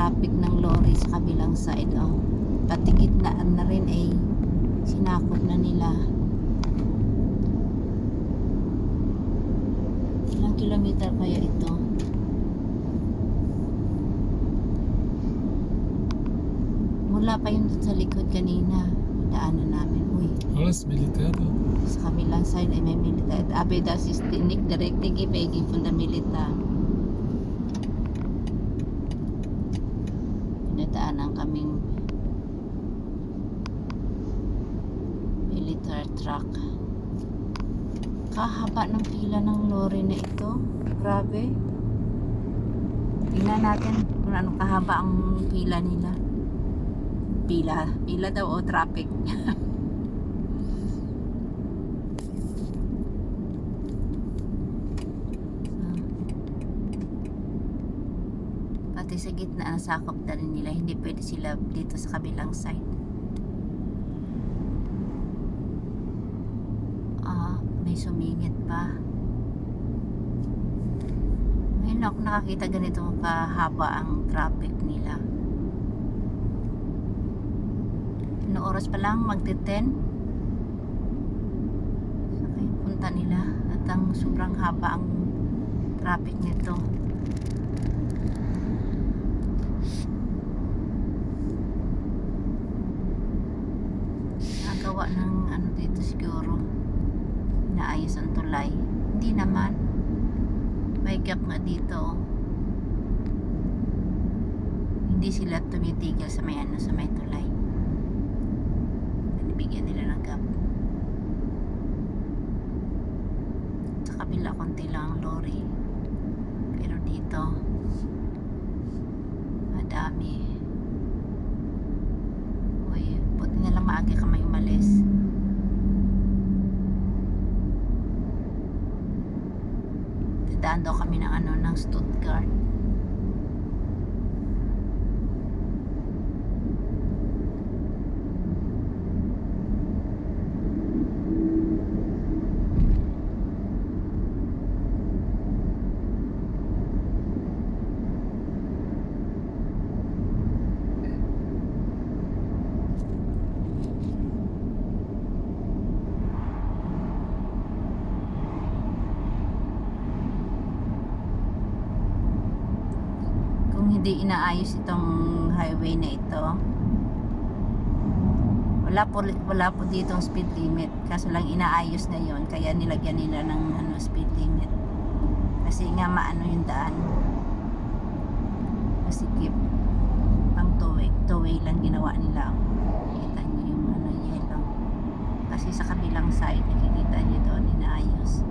traffic ng lorry sa kabilang side. Oh, pati gitnaan na rin ay sinakop na nila. Ilang kilometer kaya ito? Mula pa yun sa likod kanina, daanan namin. Uy, Alles militär da. sa kabilang side ay may military. Abe, das ist nicht direkt Wege von der Militär. Pinadaanan kaming military truck. Kahaba ng pila ng lorry na ito. Grabe. Tingnan natin kung ano kahaba ang pila nila. Pila daw o traffic. Pati sa gitna nasakop na rin nila, hindi pwede sila dito sa kabilang side. May sumingit pa. Ngayon ako nakakita ganito kahaba ang traffic nila. Ano oras pa lang? Magti-10? Saka yung punta nila. At ang sobrang haba ang traffic nito. Nagawa ng ano dito siguro. Inaayos ang tulay. Hindi naman. May gap nga dito. Hindi sila tumitigil sa may ano, sa may tulay. Binibigyan nila ng gap. Sa kabila konti lang ang lorry. Pero dito madami. Uy, buti na lang maaga ka may umalis. Dadaan daw kami ng ano, ng Stuttgart. Hindi inaayos itong highway na ito, wala po dito ang speed limit, kaso lang inaayos na yon, kaya nilagyan nila ng ano, speed limit kasi nga maano yung daan, masikip, pang two-way lang ginawa nila. Kita nyo yung ano, yellow, kasi sa kabilang side nakikita nyo doon inaayos.